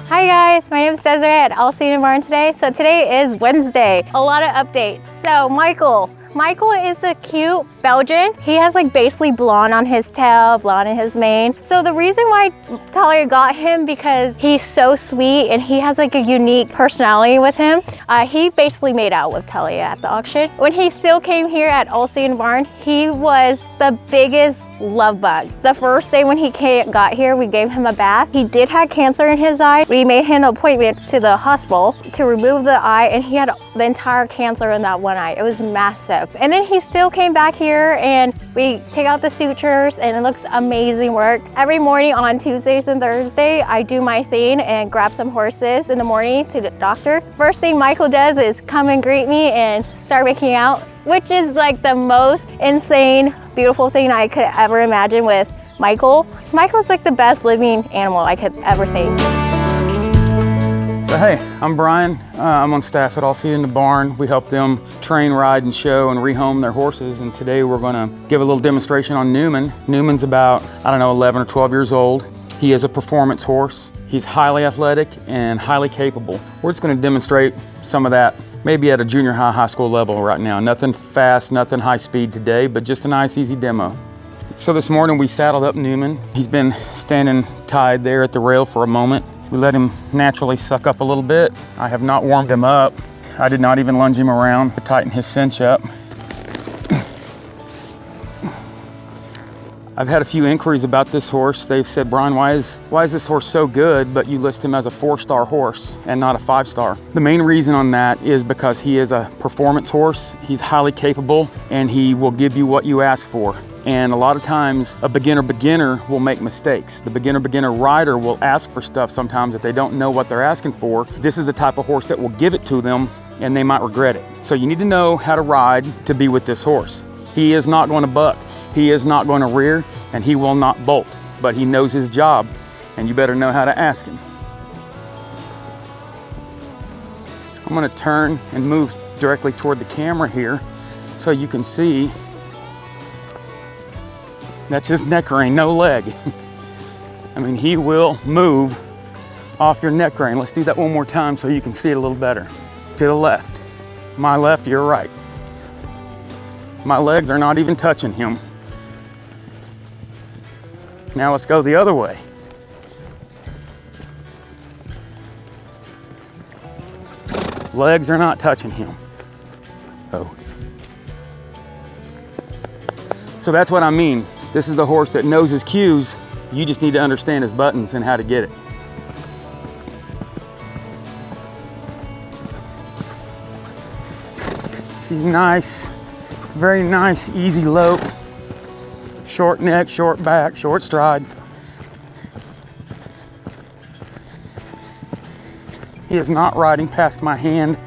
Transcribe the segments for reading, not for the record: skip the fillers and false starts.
Hi guys, my name is Desiree at ZELLE today. So today is Wednesday. A lot of updates. So Michael is a cute Belgian. He has like basically blonde on his tail, blonde in his mane. So the reason why Talia got him because he's so sweet and he has like a unique personality with him. He basically made out with Talia at the auction. When he still came here at ZELLE, he was the biggest love bug. The first day when he got here, we gave him a bath. He did have cancer in his eye. We made him an appointment to the hospital to remove the eye, and he had the entire cancer in that one eye. It was massive. And then he still came back here and we take out the sutures and it looks amazing work. Every morning on Tuesdays and Thursday, I do my thing and grab some horses in the morning to the doctor. First thing Michael does is come and greet me and start making out, which is like the most insane, beautiful thing I could ever imagine with Michael. Michael's like the best living animal I could ever think. So hey, I'm Brian. I'm on staff at ZELLE. We help them train, ride, and show and rehome their horses. And today we're gonna give a little demonstration on Newman. Newman's about, 11 or 12 years old. He is a performance horse. He's highly athletic and highly capable. We're just gonna demonstrate some of that, maybe at a junior high school level right now. Nothing fast, nothing high speed today, but just a nice, easy demo. So this morning we saddled up Newman. He's been standing tied there at the rail for a moment. We let him naturally suck up a little bit. I have not warmed him up. I did not even lunge him around to tighten his cinch up. I've had a few inquiries about this horse. They've said, Brian, why is this horse so good, but you list him as a 4-star horse and not a 5-star? The main reason on that is because he is a performance horse. He's highly capable and he will give you what you ask for. And a lot of times a beginner will make mistakes. The beginner rider will ask for stuff sometimes that they don't know what they're asking for. This is the type of horse that will give it to them and they might regret it. So you need to know how to ride to be with this horse. He is not going to buck. He is not going to rear, and he will not bolt, but he knows his job, and you better know how to ask him. I'm going to turn and move directly toward the camera here so you can see that's his neck rein, no leg. I mean, he will move off your neck rein. Let's do that one more time so you can see it a little better. To the left. My left, your right. My legs are not even touching him. Now let's go the other way. Legs are not touching him. Oh. So that's what I mean. This is the horse that knows his cues. You just need to understand his buttons and how to get it. She's nice, very nice, easy lope. Short neck, short back, short stride. He is not riding past my hand.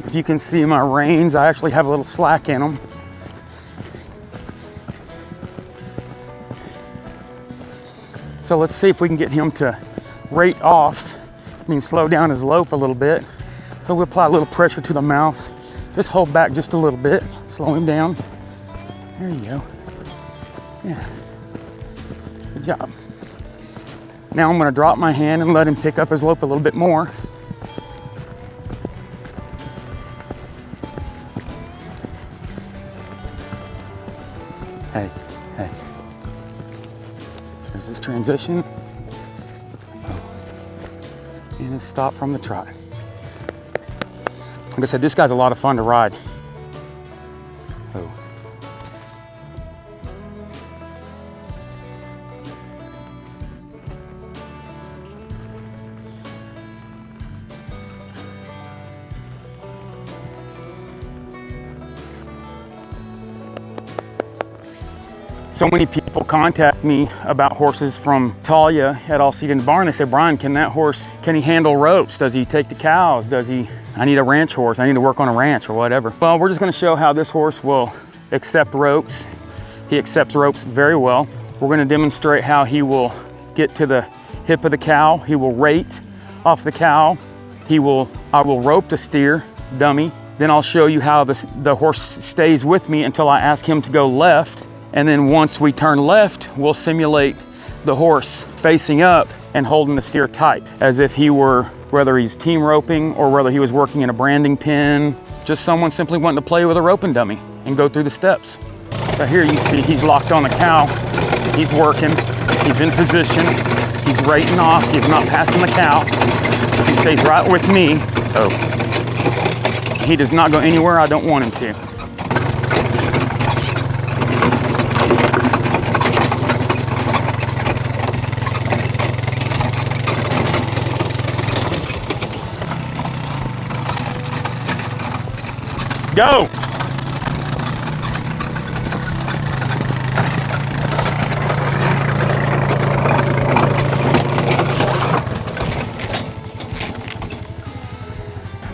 If you can see my reins, I actually have a little slack in them. So let's see if we can get him to rate off. Slow down his lope a little bit. So we'll apply a little pressure to the mouth. Just hold back just a little bit. Slow him down. There you go. Yeah, good job. Now I'm gonna drop my hand and let him pick up his lope a little bit more. Hey. There's this transition. Oh. And a stop from the trot. Like I said, this guy's a lot of fun to ride. Oh. So many people contact me about horses from Talia at ZELLE. They say, Brian, can he handle ropes? Does he take the cows? I need a ranch horse. I need to work on a ranch or whatever. Well, we're just gonna show how this horse will accept ropes. He accepts ropes very well. We're gonna demonstrate how he will get to the hip of the cow. He will rate off the cow. I will rope the steer, dummy. Then I'll show you how the horse stays with me until I ask him to go left. And then once we turn left, we'll simulate the horse facing up and holding the steer tight, as if he were, whether he's team roping or whether he was working in a branding pen, just someone simply wanting to play with a roping dummy and go through the steps. So here you see he's locked on the cow, he's working, he's in position, he's rating off, he's not passing the cow. He stays right with me. Oh, he does not go anywhere I don't want him to. Go!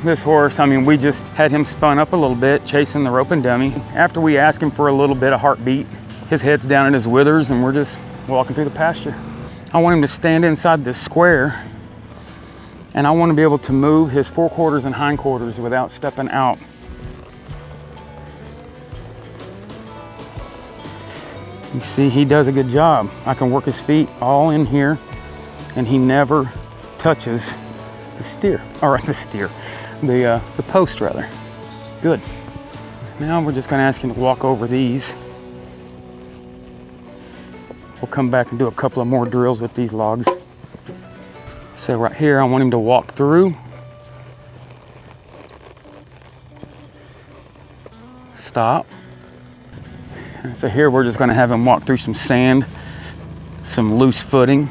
This horse, I mean, we just had him spun up a little bit, chasing the roping dummy. After we ask him for a little bit of heartbeat, his head's down in his withers and we're just walking through the pasture. I want him to stand inside this square and I want to be able to move his forequarters and hindquarters without stepping out. You see, he does a good job. I can work his feet all in here and he never touches the steer, or the post rather. Good. Now we're just gonna ask him to walk over these. We'll come back and do a couple of more drills with these logs. So right here, I want him to walk through. Stop. And so here we're just gonna have him walk through some sand, some loose footing.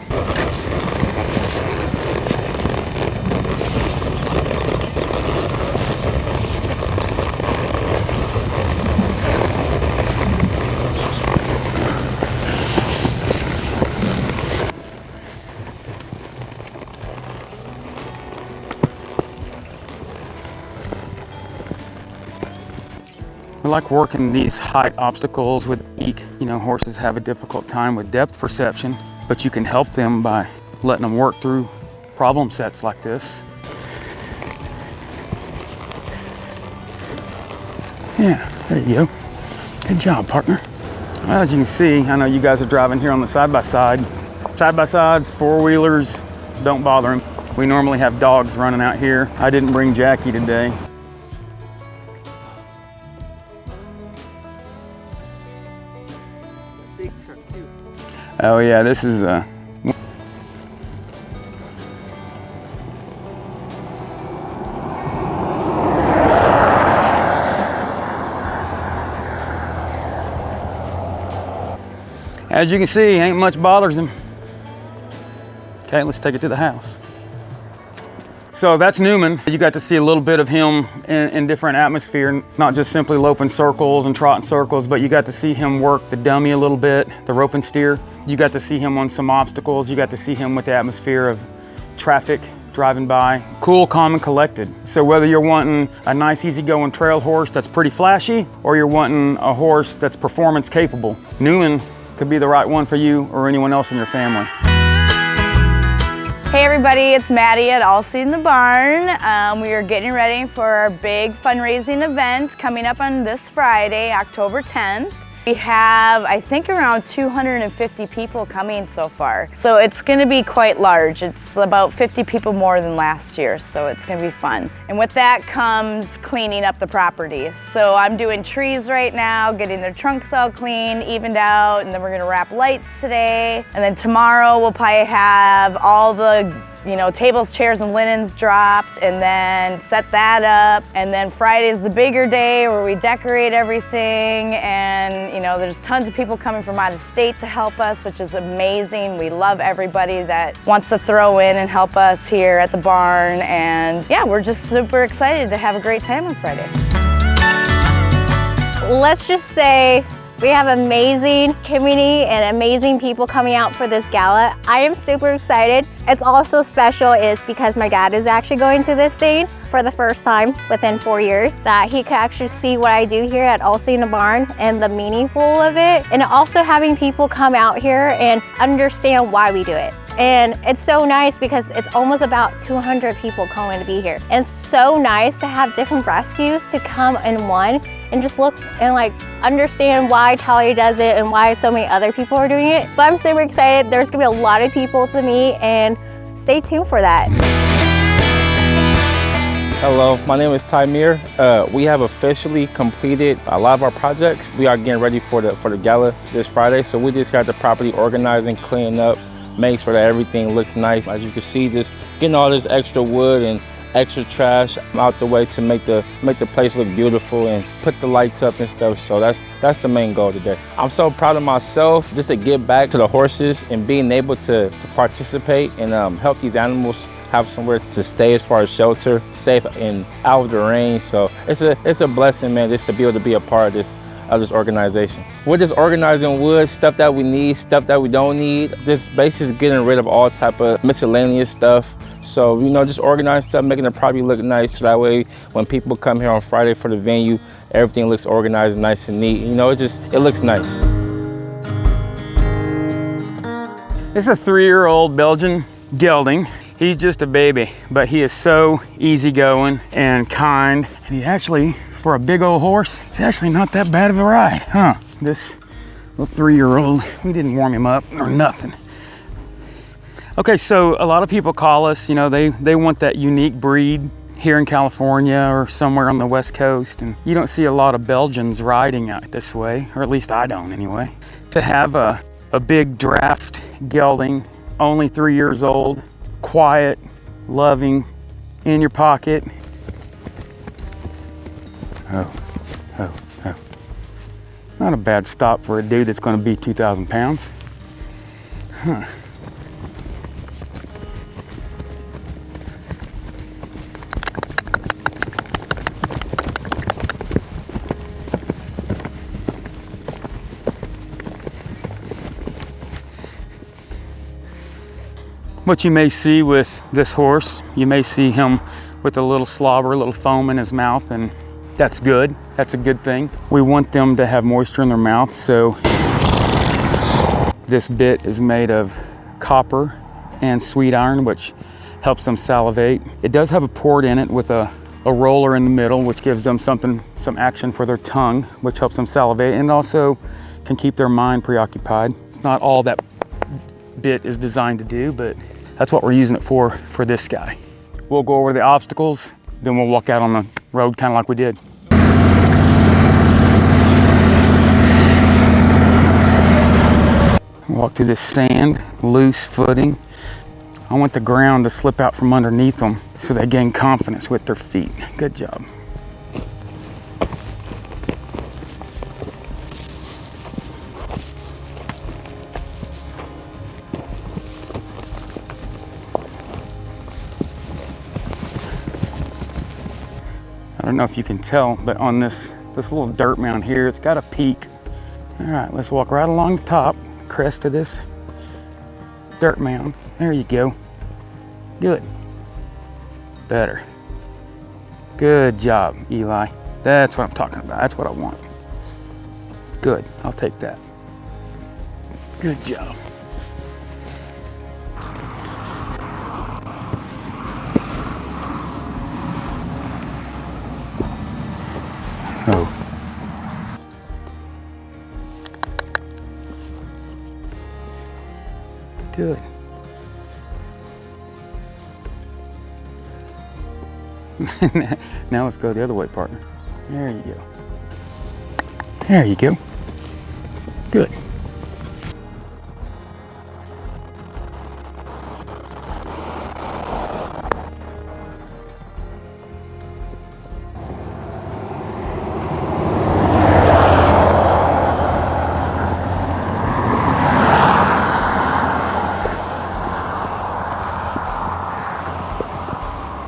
I like working these height obstacles with beak. You know, horses have a difficult time with depth perception, but you can help them by letting them work through problem sets like this. Yeah, there you go. Good job, partner. Well, as you can see, I know you guys are driving here on the side-by-side. Side-by-sides, four-wheelers, don't bother them. We normally have dogs running out here. I didn't bring Jackie today. Oh yeah, this is as you can see, ain't much bothers him. Okay, let's take it to the house. So that's Newman. You got to see a little bit of him in different atmosphere, not just simply loping circles and trotting circles, but you got to see him work the dummy a little bit, the rope and steer. You got to see him on some obstacles. You got to see him with the atmosphere of traffic driving by. Cool, calm, and collected. So whether you're wanting a nice, easygoing trail horse that's pretty flashy, or you're wanting a horse that's performance capable, Newman could be the right one for you or anyone else in your family. Hey everybody, it's Maddie at All Seed in the Barn. We are getting ready for our big fundraising event coming up on this Friday, October 10th. We have, I think, around 250 people coming so far. So it's gonna be quite large. It's about 50 people more than last year, so it's gonna be fun. And with that comes cleaning up the property. So I'm doing trees right now, getting their trunks all clean, evened out, and then we're gonna wrap lights today. And then tomorrow we'll probably have all the tables, chairs, and linens dropped, and then set that up. And then Friday's the bigger day where we decorate everything, and there's tons of people coming from out of state to help us, which is amazing. We love everybody that wants to throw in and help us here at the barn, and yeah, we're just super excited to have a great time on Friday. Let's just say we have amazing community and amazing people coming out for this gala. I am super excited. It's also special is because my dad is actually going to this thing for the first time within 4 years, that he could actually see what I do here at All Seed in the Barn and the meaningful of it, and also having people come out here and understand why we do it. And it's so nice because it's almost about 200 people going to be here. And it's so nice to have different rescues to come in one and just look and like understand why Talia does it and why so many other people are doing it. But I'm super excited. There's gonna be a lot of people to meet, and stay tuned for that. Hello, my name is Tymir. We have officially completed a lot of our projects. We are getting ready for the gala this Friday, so we just got the property organizing, cleaning up, making sure that everything looks nice. As you can see, just getting all this extra wood and extra trash out the way to make the place look beautiful and put the lights up and stuff. So that's the main goal today. I'm so proud of myself just to give back to the horses and being able to participate and help these animals have somewhere to stay as far as shelter, safe and out of the rain. So it's a blessing, man, just to be able to be a part of this organization. We're just organizing wood, stuff that we need, stuff that we don't need. Just basically getting rid of all type of miscellaneous stuff. So, you know, just organizing stuff, making the property look nice, so that way when people come here on Friday for the venue, everything looks organized, nice and neat. You know, it looks nice. This is a 3-year-old Belgian gelding. He's just a baby, but he is so easygoing and kind. And he actually, for a big old horse, it's actually not that bad of a ride, huh? This little 3-year-old, we didn't warm him up or nothing. Okay, so a lot of people call us, you know, they want that unique breed here in California or somewhere on the West Coast, and you don't see a lot of Belgians riding out this way, or at least I don't anyway. To have a big draft gelding, only 3 years old, quiet, loving, in your pocket. Oh. Not a bad stop for a dude that's gonna be 2,000 pounds. Huh. What you may see with this horse, you may see him with a little slobber, a little foam in his mouth, and that's good. That's a good thing. We want them to have moisture in their mouth, so this bit is made of copper and sweet iron, which helps them salivate. It does have a port in it with a roller in the middle, which gives them some action for their tongue, which helps them salivate, and also can keep their mind preoccupied. It's not all that bit is designed to do, but that's what we're using it for this guy. We'll go over the obstacles, then we'll walk out on the road kind of like we did. Walk through this sand, loose footing. I want the ground to slip out from underneath them so they gain confidence with their feet. Good job. I don't know if you can tell, but on this little dirt mound here, it's got a peak. All right, let's walk right along the top, crest of this dirt mound. There you go. Good. Better. Good job, Eli. That's what I'm talking about. That's what I want. Good, I'll take that. Good job. Oh. Good. Now let's go the other way, partner. There you go. There you go. Good.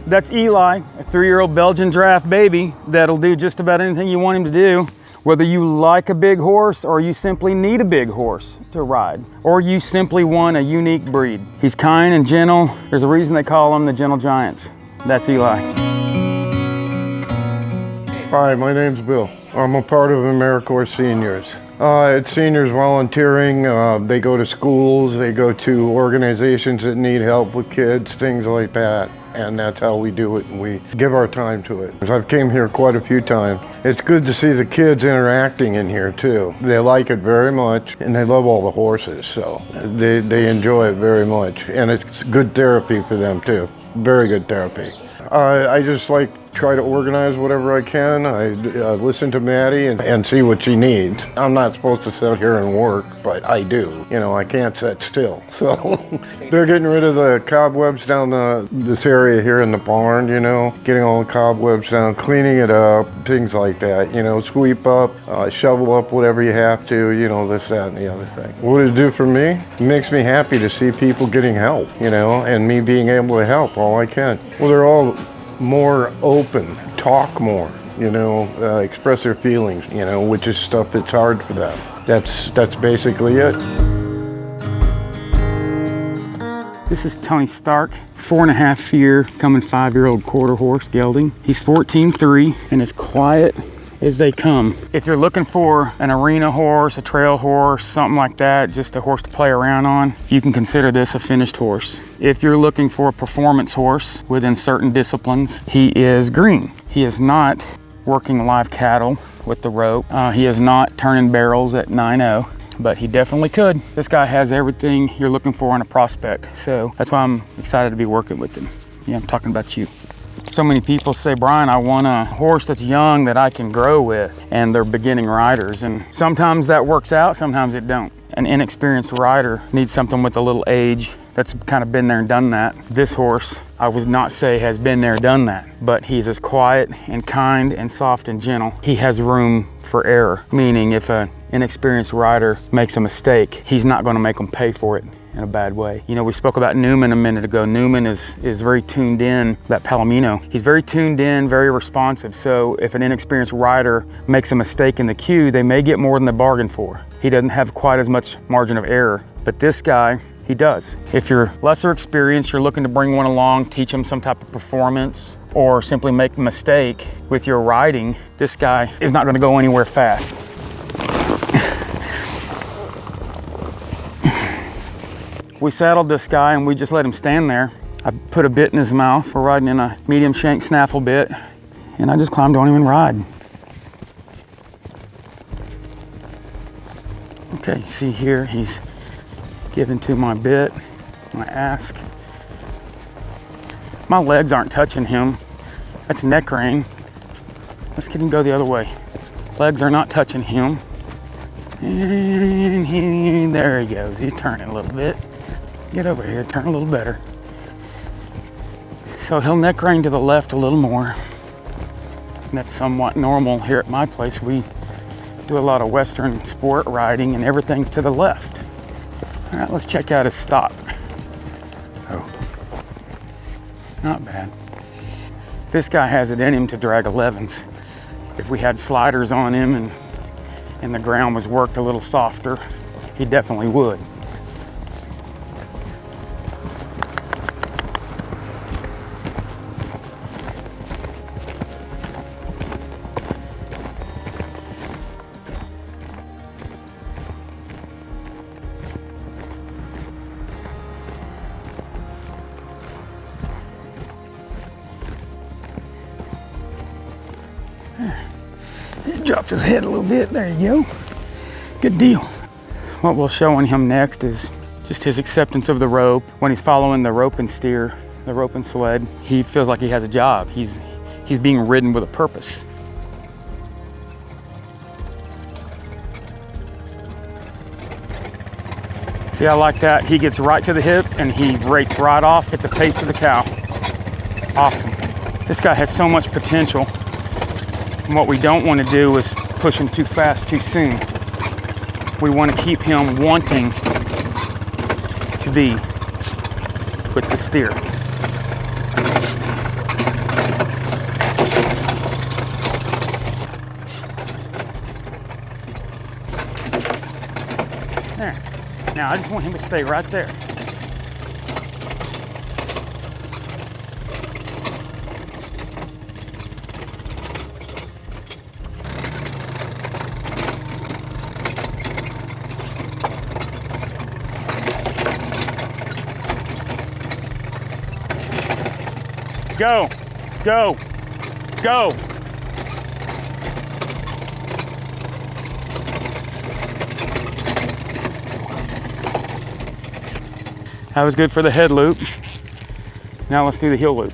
That's Eli, a 3-year-old Belgian draft baby that'll do just about anything you want him to do. Whether you like a big horse or you simply need a big horse to ride, or you simply want a unique breed. He's kind and gentle. There's a reason they call him the Gentle Giants. That's Eli. Hi, my name's Bill. I'm a part of AmeriCorps Seniors. It's seniors volunteering. They go to schools, they go to organizations that need help with kids, things like that. And that's how we do it, and we give our time to it. I've came here quite a few times. It's good to see the kids interacting in here too. They like it very much, and they love all the horses, so they enjoy it very much. And it's good therapy for them too. Very good therapy. I just like try to organize whatever I can. I listen to Maddie and see what she needs. I'm not supposed to sit here and work, but I do. You know, I can't sit still. So they're getting rid of the cobwebs down this area here in the barn, you know, getting all the cobwebs down, cleaning it up, things like that, you know, sweep up, shovel up whatever you have to, you know, this, that, and the other thing. What does it do for me? It makes me happy to see people getting help, you know, and me being able to help all I can. Well, they're all more open, talk more, you know, express their feelings, you know, which is stuff that's hard for them. That's basically it. This is Tony Stark, 4.5 year, coming 5-year-old quarter horse gelding. He's 14.3 and as quiet as they come. If you're looking for an arena horse, a trail horse, something like that, just a horse to play around on, you can consider this a finished horse. If you're looking for a performance horse within certain disciplines, he is green. He is not working live cattle with the rope. He is not turning barrels at 9.0, but he definitely could. This guy has everything you're looking for in a prospect, so that's why I'm excited to be working with him. Yeah, I'm talking about you. So many people say, Brian, I want a horse that's young that I can grow with, and they're beginning riders. And sometimes that works out, sometimes it don't. An inexperienced rider needs something with a little age that's kind of been there and done that. This horse, I would not say has been there, done that, but he's as quiet and kind and soft and gentle. He has room for error, meaning if an inexperienced rider makes a mistake, he's not gonna make them pay for it in a bad way. You know, we spoke about Newman a minute ago. Newman is very tuned in, that Palomino. He's very tuned in, very responsive. So if an inexperienced rider makes a mistake in the queue, they may get more than they bargained for. He doesn't have quite as much margin of error, but this guy, he does. If you're lesser experienced, you're looking to bring one along, teach them some type of performance, or simply make a mistake with your riding, this guy is not gonna go anywhere fast. We saddled this guy and we just let him stand there. I put a bit in his mouth. We're riding in a medium shank snaffle bit, and I just climbed on him and ride. Okay, see here, he's giving to my bit, my ask. My legs aren't touching him. That's neck rein. Let's get him go the other way. Legs are not touching him. And there he goes. He's turning a little bit. Get over here, turn a little better. So he'll neck rein to the left a little more. And that's somewhat normal here at my place. We do a lot of Western sport riding and everything's to the left. All right, let's check out his stop. Oh, not bad. This guy has it in him to drag 11s. If we had sliders on him and the ground was worked a little softer, he definitely would. He dropped his head a little bit. There you go. Good deal. What we'll show on him next is just his acceptance of the rope. When he's following the rope and steer, the rope and sled, he feels like he has a job. He's being ridden with a purpose. See, I like that. He gets right to the hip and he rates right off at the pace of the cow. Awesome. This guy has so much potential. And what we don't want to do is push him too fast too soon. We want to keep him wanting to be with the steer. There. Now I just want him to stay right there. Go, go, go. That was good for the head loop. Now let's do the heel loop.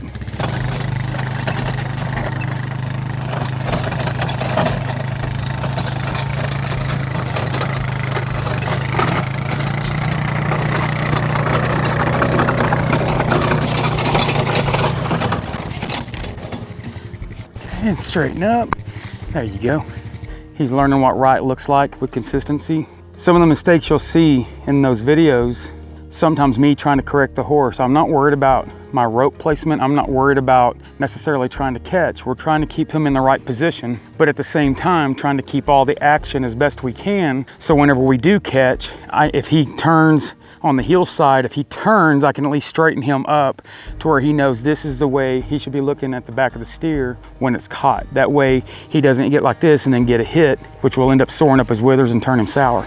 And straighten up. There you go. He's learning what right looks like with consistency. Some of the mistakes you'll see in those videos, sometimes me trying to correct the horse. I'm not worried about my rope placement. I'm not worried about necessarily trying to catch. We're trying to keep him in the right position, but at the same time, trying to keep all the action as best we can. So whenever we do catch, if he turns on the heel side, if he turns, I can at least straighten him up to where he knows this is the way he should be looking at the back of the steer when it's caught. That way he doesn't get like this and then get a hit, which will end up soring up his withers and turn him sour.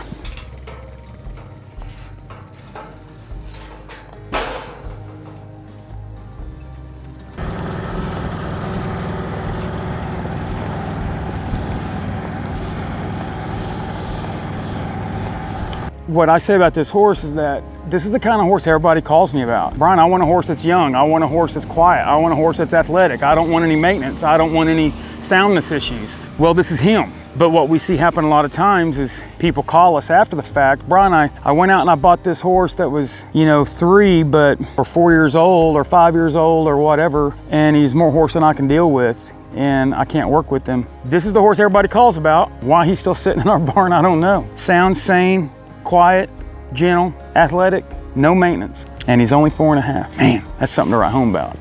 What I say about this horse is that this is the kind of horse everybody calls me about. Brian, I want a horse that's young. I want a horse that's quiet. I want a horse that's athletic. I don't want any maintenance. I don't want any soundness issues. Well, this is him. But what we see happen a lot of times is people call us after the fact. Brian, I went out and I bought this horse that was, 3, but or 4 years old or 5 years old or whatever, and he's more horse than I can deal with, and I can't work with him. This is the horse everybody calls about. Why he's still sitting in our barn, I don't know. Sounds sane, quiet, gentle, athletic, no maintenance, and he's only 4.5. Man, that's something to write home about.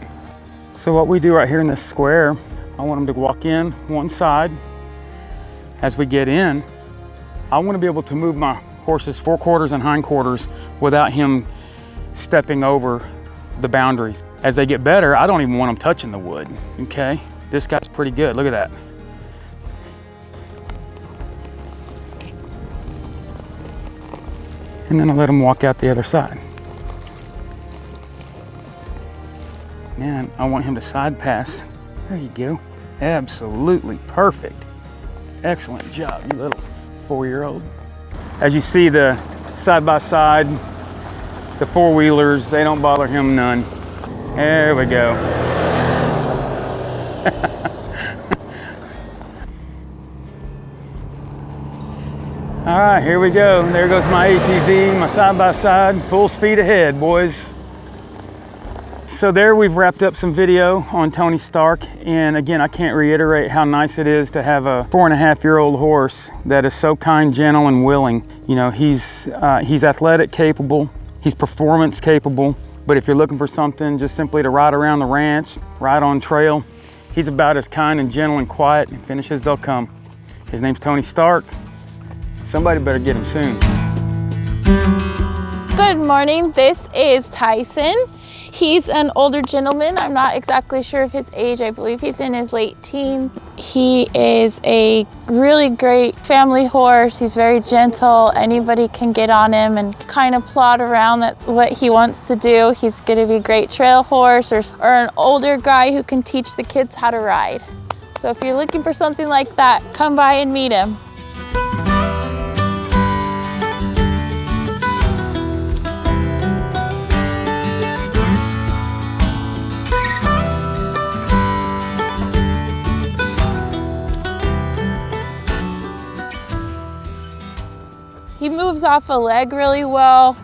So what we do right here in this square, I want him to walk in one side. As we get in, I want to be able to move my horse's forequarters and hindquarters without him stepping over the boundaries. As they get better, I don't even want them touching the wood, okay? This guy's pretty good, look at that. And then I let him walk out the other side. And I want him to side pass. There you go. Absolutely perfect. Excellent job, you little 4-year-old. As you see, the side-by-side, the four-wheelers, they don't bother him none. There we go. All right, here we go. There goes my ATV, my side-by-side, full speed ahead, boys. So there we've wrapped up some video on Tony Stark, and again, I can't reiterate how nice it is to have a 4.5-year-old horse that is so kind, gentle, and willing. He's athletic capable, he's performance capable, but if you're looking for something just simply to ride around the ranch, ride on trail, he's about as kind and gentle and quiet, and finishes they'll come. His name's Tony Stark. Somebody better get him soon. Good morning, this is Tyson. He's an older gentleman. I'm not exactly sure of his age. I believe he's in his late teens. He is a really great family horse. He's very gentle. Anybody can get on him and kind of plod around what he wants to do. He's going to be a great trail horse or an older guy who can teach the kids how to ride. So if you're looking for something like that, come by and meet him. He moves off a leg really well,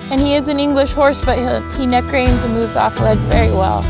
and he is an English horse, but he neck reins and moves off a leg very well.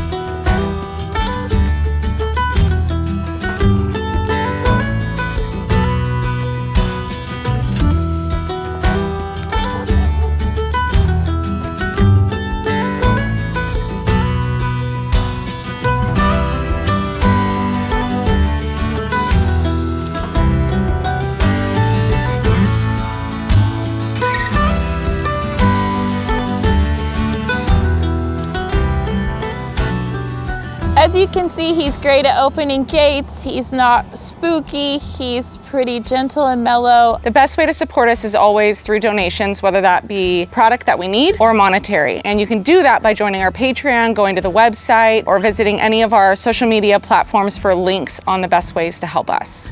As you can see, he's great at opening gates. He's not spooky. He's pretty gentle and mellow. The best way to support us is always through donations, whether that be product that we need or monetary. And you can do that by joining our Patreon, going to the website, or visiting any of our social media platforms for links on the best ways to help us.